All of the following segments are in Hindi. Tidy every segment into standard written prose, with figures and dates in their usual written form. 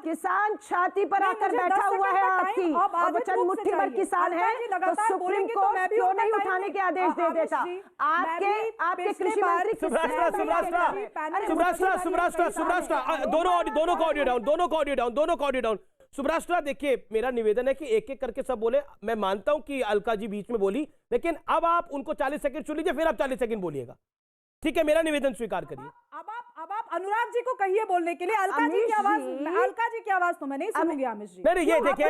किसान छाती पर आकर बैठा हुआ है आपकी, और वचन मुट्ठी भर किसान है, तो सुप्रीम कोर्ट क्यों नहीं उठाने के आदेश दे देता? आपके कृषि मंत्री दोनों को ऑडियो डाउन। सुब्राष्ट्रा, देखिए मेरा निवेदन है कि एक एक करके सब बोले। मैं मानता हूं कि अलका जी बीच में बोली, लेकिन अब आप उनको 40 सेकंड सुन लीजिए, फिर आप 40 सेकंड बोलिएगा, ठीक है? मेरा निवेदन स्वीकार करिए। अब आप अनुराग जी को कहिए बोलने के लिए। अलका जी की आवाज तो मैं नहीं सुनूंगी। आमिश जी, नहीं, ये देखिए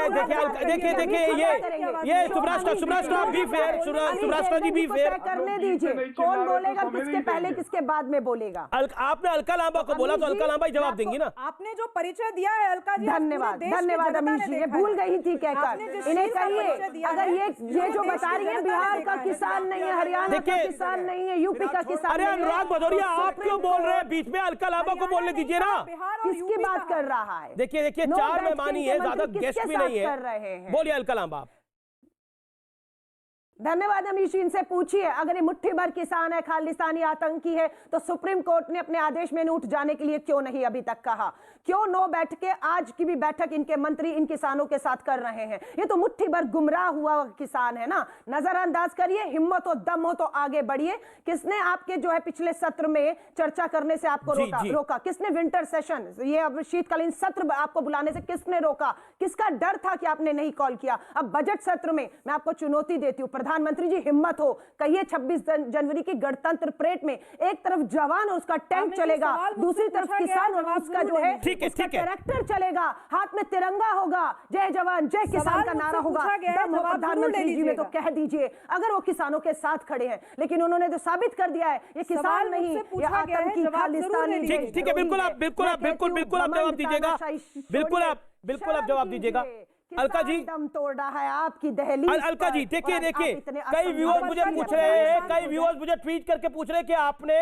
ये सुब्राष्ट्रा बी फेयर, सुब्राष्ट्रा जी बी फेयर करने दीजिए। कौन बोलेगा, किसके पहले किसके बाद में बोलेगा? आपने अलका लांबा को बोला तो अलका लांबा ही जवाब देंगी ना। आपने जो परिचय दिया है अलका जी, धन्यवाद अमीश जी, ये भूल गई थी कहकर। इन्हें कहिए, अगर ये जो बता रही है बिहार का किसान नहीं है, हरियाणा का किसान नहीं है, यूपी का किसान। अरे अनुराग भदौरिया, आप क्यों बोल रहे हैं बीच में? अलका लांबा को बोलने दीजिए ना। किसकी बात कर रहा है? देखिए 4 मेहमान ही है, ज्यादा गेस्ट भी नहीं है। बोलिए अलका लांबा आप। धन्यवाद अमीश जी, इनसे पूछिए, अगर ये मुट्ठी भर किसान है, खालिस्तानी आतंकी है, तो सुप्रीम कोर्ट ने अपने आदेश में उठ जाने के लिए क्यों नहीं अभी तक कहा? क्यों 9 बैठकें, आज की भी बैठक इनके मंत्री इन किसानों के साथ कर रहे हैं? ये तो मुट्ठी भर गुमराह हुआ किसान है ना। नजरअंदाज करिए, हिम्मत हो, दम हो तो आगे बढ़िए। किसने आपके जो है पिछले सत्र में चर्चा करने से आपको रोका? किसने विंटर सेशन, ये अब शीतकालीन सत्र आपको बुलाने से किसने रोका? किसका डर था कि आपने नहीं कॉल किया? अब बजट सत्र में मैं आपको चुनौती देती हूँ, प्रधानमंत्री जी हिम्मत हो, कहिए 26 जनवरी की गणतंत्र परेड में एक तरफ जवान और उसका टैंक चलेगा, दूसरी तरफ किसान और उसका जो है ट्रैक्टर चलेगा, हाथ में तिरंगा होगा, जय जवान जय किसान का नारा होगा। प्रधानमंत्री जी में तो कह दीजिए, अगर वो किसानों के साथ खड़े हैं। लेकिन उन्होंने तो साबित कर दिया है ये किसान नहीं, ये आतंकी खालिस्तानी। ठीक है, बिल्कुल आप जवाब दीजिएगा, बिल्कुल आप जवाब दीजिएगा। अलका जी दम तोड़ रहा है आपकी दहलीज। अलका जी देखिए कई व्यूअर्स मुझे पूछ रहे हैं, कई व्यूअर्स मुझे ट्वीट करके पूछ रहे हैं कि आपने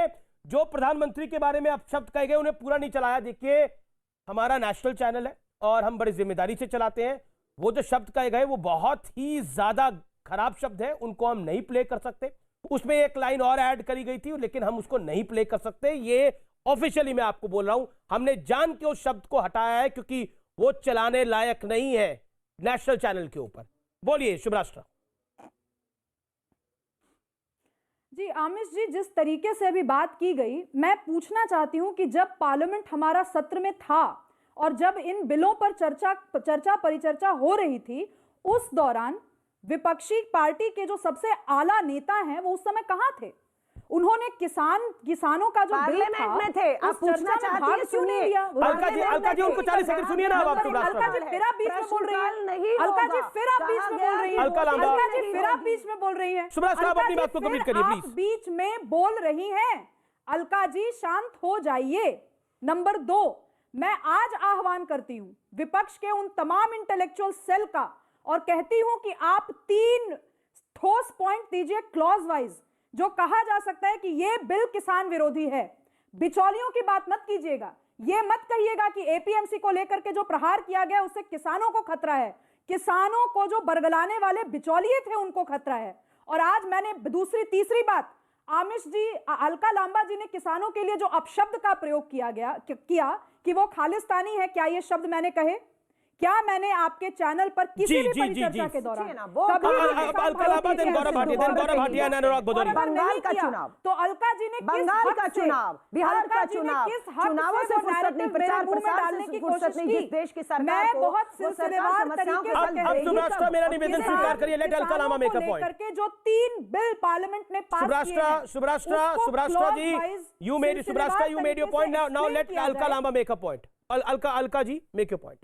जो प्रधानमंत्री के बारे में आप शब्द कहे गए उन्हें पूरा नहीं चलाया। देखिए हमारा नेशनल चैनल है और हम बड़ी जिम्मेदारी से चलाते हैं। वो जो शब्द कहे गए वो बहुत ही ज्यादा खराब शब्द है, उनको हम नहीं प्ले कर सकते। उसमें एक लाइन और ऐड करी गई थी, लेकिन हम उसको नहीं प्ले कर सकते। ये ऑफिशियली मैं आपको बोल रहा हूं, हमने जान के उस शब्द को हटाया है क्योंकि वो चलाने लायक नहीं है नेशनल चैनल के ऊपर। बोलिए शुभराष्ट्र जी। आमिश जी, जिस तरीके से अभी बात की गई, मैं पूछना चाहती हूं कि जब पार्लियामेंट हमारा सत्र में था और जब इन बिलों पर चर्चा परिचर्चा हो रही थी, उस दौरान विपक्षी पार्टी के जो सबसे आला नेता हैं वो उस समय कहां थे? उन्होंने किसानों का जो पार्लियामेंट में थे, आप पूछना चाहती हैं, सुनिए। अलका जी उनको 40 सेकंड सुनिए ना। अलका जी फिर आप बीच में बोल रही हैं। अलका जी फिर आप बीच में बोल रही हैं। अलका जी फिर आप बीच में बोल रही हैं। सुब्राष्ट्र आप अपनी बात को कंप्लीट करिए प्लीज। बीच में बोल रही हैं। अलका जी शांत हो जाइए। नंबर 2, मैं आज आह्वान करती हूं विपक्ष के उन तमाम इंटेलेक्चुअल सेल का और कहती हूं कि आप 3 ठोस पॉइंट दीजिए क्लॉज वाइज, जो कहा जा सकता है कि यह बिल किसान विरोधी है। बिचौलियों की बात मत कीजिएगा। यह मत कहिएगा कि एपीएमसी को लेकर के जो प्रहार किया गया उससे किसानों को खतरा है। किसानों को जो बरगलाने वाले बिचौलिए थे उनको खतरा है। और आज मैंने तीसरी बात, आमिश जी, अलका लांबा जी ने किसानों के लिए जो अपशब्द का प्रयोग किया कि वो खालिस्तानी है, क्या ये शब्द मैंने कहे? क्या मैंने आपके चैनल पर किसी भी परिचर्चा के दौरान बंगाल का चुनाव, तो अलका जी ने बंगाल का चुनाव, बिहार का चुनाव, चुनावों से फुर्सत नहीं, प्रचार डालने की कोशिश की। देश की सरकार मैं बहुत सिलसिलेवार तरीके से मेरा निवेदन स्वीकार करिए। Let Alka Lamba make a point करके जो 3 बिल पार्लियामेंट ने पास किए हैं, सुब्राष्ट्रा ji, you made your point. Now let Alka Lamba make a point. Alka ji make your point.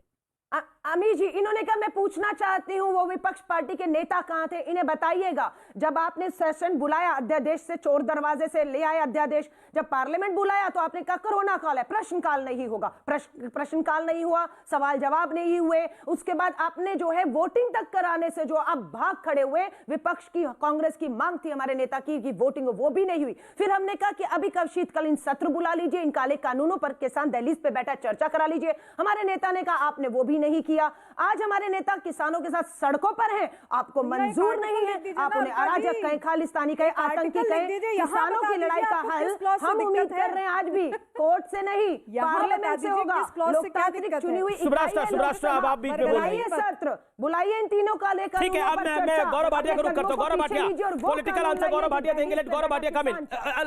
Amish ji, इन्होंने कहा मैं पूछना चाहती हूं वो विपक्ष पार्टी के नेता कहां थे, इन्हें बताइएगा। जब आपने सेशन बुलाया अध्यादेश से, चोर दरवाजे से ले आए अध्यादेश, जब पार्लियामेंट बुलाया तो आपने कहा कोरोना काल है, प्रश्नकाल नहीं होगा। प्रश्नकाल नहीं हुआ, सवाल जवाब नहीं हुए। उसके बाद आपने जो है वोटिंग तक कराने से जो आप भाग खड़े हुए, विपक्ष की, कांग्रेस की मांग थी हमारे नेता की कि वोटिंग वो भी नहीं हुई। फिर हमने कहा कि अभी कब शीतकालीन सत्र बुला लीजिए, इन काले कानूनों पर किसान दहलीज पे बैठा चर्चा करा लीजिए। हमारे नेता ने कहा आपने वो भी नहीं किया। आज हमारे नेता किसानों के साथ सड़कों पर हैं, आपको मंजूर नहीं है, आप उन्हें अराजक कहें, खालिस्तानी कहें, आतंकी कहें। किसानों की लड़ाई का हल हम उम्मीद कर रहे हैं आज भी कोर्ट से नहीं, पार्लियामेंट से होगा। लोकतांत्रिक चुनी हुई सुब्राष्ट्र, अब आप बीच में बोल रही हैं। सत्र बुलाइए इन तीनों का लेकर। ठीक है, अब मैं गौरव भाटिया को रुक करता हूं। गौरव भाटिया पॉलिटिकल आंसर गौरव भाटिया देंगे। लेट गौरव भाटिया कम इन।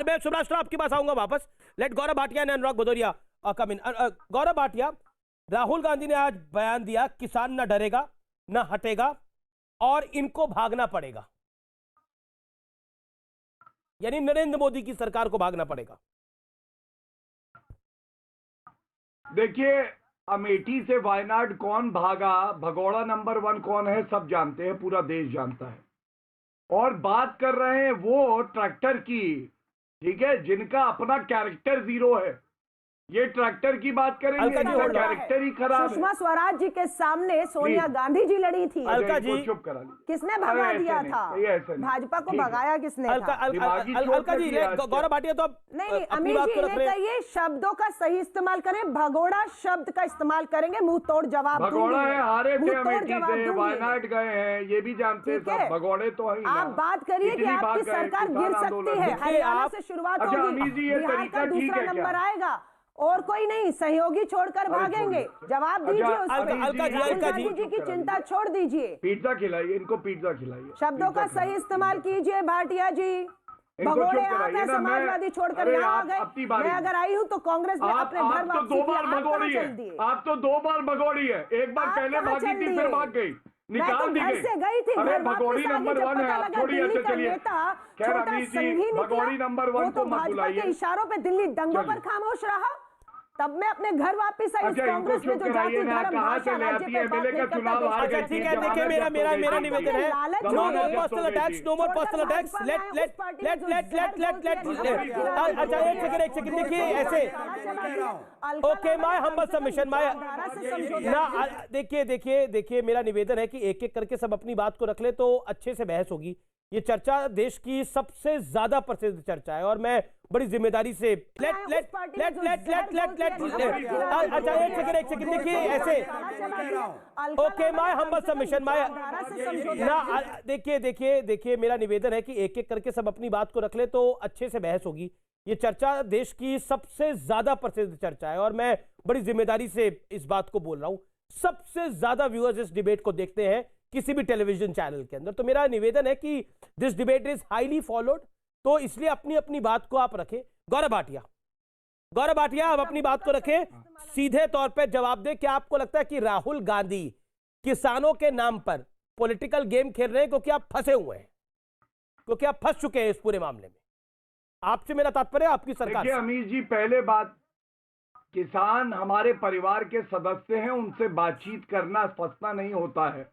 मैं सुब्राष्ट्र आपके पास आऊंगा वापस। लेट गौरव भाटिया ने अनुराग भदौरिया कम इन। गौरव भाटिया, राहुल गांधी ने आज बयान दिया किसान ना डरेगा ना हटेगा और इनको भागना पड़ेगा, यानी नरेंद्र मोदी की सरकार को भागना पड़ेगा। देखिए, अमेठी से वायनाड कौन भागा, भगोड़ा नंबर 1 कौन है, सब जानते हैं, पूरा देश जानता है। और बात कर रहे हैं वो ट्रैक्टर की, ठीक है, जिनका अपना कैरेक्टर जीरो है। ये ट्रैक्टर की बात करेंगे, इनका कैरेक्टर ही खराब है। सुषमा स्वराज जी के सामने सोनिया गांधी जी लड़ी थी। अलका जी चुप करा ली। किसने भगा दिया था? भाजपा को भगाया किसने था? अलका जी, गौरव भाटिया तो नहीं, अमित जी ने कहिए शब्दों का सही इस्तेमाल करें। भगोड़ा शब्द का इस्तेमाल करेंगे, मुंह तोड़ जवाब भगोड़ा है, हारे थे अमेठी से, वायनाड गए हैं, ये भी जानते हैं सब। भगोड़े तो है। आप बात करिए कि आपकी सरकार गिर सकती है। हरियाणा से शुरुआत होगी, बिहार का दूसरा नंबर आएगा और कोई नहीं, सहयोगी छोड़कर भागेंगे। जवाब दीजिए उस पर। राहुल गांधी जी की चिंता छोड़ दीजिए। पिज्जा खिलाइए इनको, पिज्जा खिलाइए। शब्दों का सही इस्तेमाल कीजिए भाटिया जी। भगोड़े आप हैं, समाजवादी छोड़कर यहाँ आ गए। मैं अगर आई हूँ तो कांग्रेस में अपने घर वापसी दो बार भगोड़ी है। आप तो 2 बार भगोड़ी है, एक बार पहले भागी थी फिर भाग गई, निकाल दी गई। अरे भगोड़ी नंबर 1 है, आप छोड़िए। अच्छा चलिए, भगोड़ी नंबर 1 को मत बुलाइए। इशारों पे दिल्ली दंगों पर खामोश रहा, तब मैं अपने घर वापस आई। कांग्रेस में जो जाति धर्म भाषा राज्य पे बात नहीं करता। अच्छा ठीक है, देखिए मेरा निवेदन है, no more personal attacks, no more personal attacks. Let अच्छा एक सेकंड देखिए ऐसे। ओके, माय हम्बल सबमिशन, देखिए मेरा निवेदन है कि एक एक करके सब अपनी बात को रख ले तो अच्छे से बहस होगी। ये चर्चा देश की सबसे ज्यादा प्रसिद्ध चर्चा है और मैं बड़ी जिम्मेदारी से अच्छा एक सेकंड देखिए ऐसे। ओके, माय हम्बल सबमिशन, देखिए मेरा निवेदन है कि एक एक करके सब अपनी बात को रख ले तो अच्छे से बहस होगी। ये चर्चा देश की सबसे ज्यादा प्रसिद्ध चर्चा है और मैं बड़ी जिम्मेदारी से इस बात को बोल रहा हूं। सबसे ज्यादा व्यूअर्स इस डिबेट को देखते हैं किसी भी टेलीविजन चैनल के अंदर, तो मेरा निवेदन है कि this debate is highly followed, तो इसलिए अपनी अपनी बात को आप रखें। गौरव भाटिया आप अपनी बात को रखें, सीधे तौर पे जवाब दें। क्या आपको लगता है कि राहुल गांधी किसानों के नाम पर पॉलिटिकल गेम खेल रहे हैं क्योंकि आप फंसे हुए हैं, क्योंकि आप फंस चुके हैं इस पूरे मामले में? आपसे मेरा तात्पर्य आपकी सरकार। देखिए अमीर जी, पहले बात, किसान हमारे परिवार के सदस्य हैं, उनसे बातचीत करना फंसना नहीं होता है।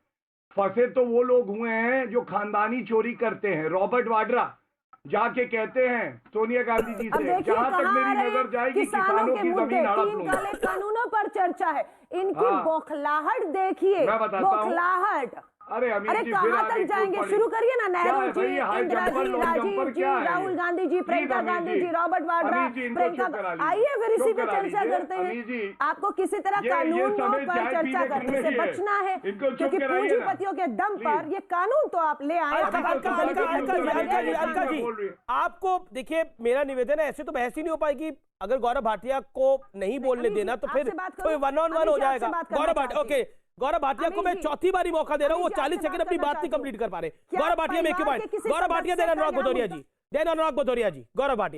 फंसे तो वो लोग हुए हैं जो खानदानी चोरी करते हैं। रॉबर्ट वाड्रा जाके कहते हैं सोनिया गांधी जी से, जहां तक मेरी नजर जाएगी किसानों की जमीन हड़प लूंगा। कानूनों पर चर्चा है, इनकी बौखलाहट देखिए, बौखलाहट। अरे कहां तक जाएंगे? शुरू करिए ना। नेहरू जी, इंदिरा जी, राजीव जी, राहुल गांधी जी, प्रियंका गांधी जी, रॉबर्ट वाड्रा, प्रियंका, आइए फिर इसी पे चर्चा करते हैं। आपको किसी तरह कानून पर चर्चा करने से बचना है क्योंकि पूंजीपतियों के दम पर ये कानून तो आप ले आए। अलका जी, आपको देखिए मेरा निवेदन है, ऐसे तो बहस ही नहीं हो पाएगी। अगर गौरव भाटिया को नहीं बोलने देना तो फिर कोई 1-on-1 हो जाएगा। गौरव भाटिया, ओके, गौरव भाटिया को मैं चौथी बारी मौका दे रहा हूं, वो 40 सेकंड अपनी बात नहीं कंप्लीट कर पा रहे। गौरव भाटिया में गौरव भाटिया, देन अनुराग भदौरिया जी, गौरव भाटिया।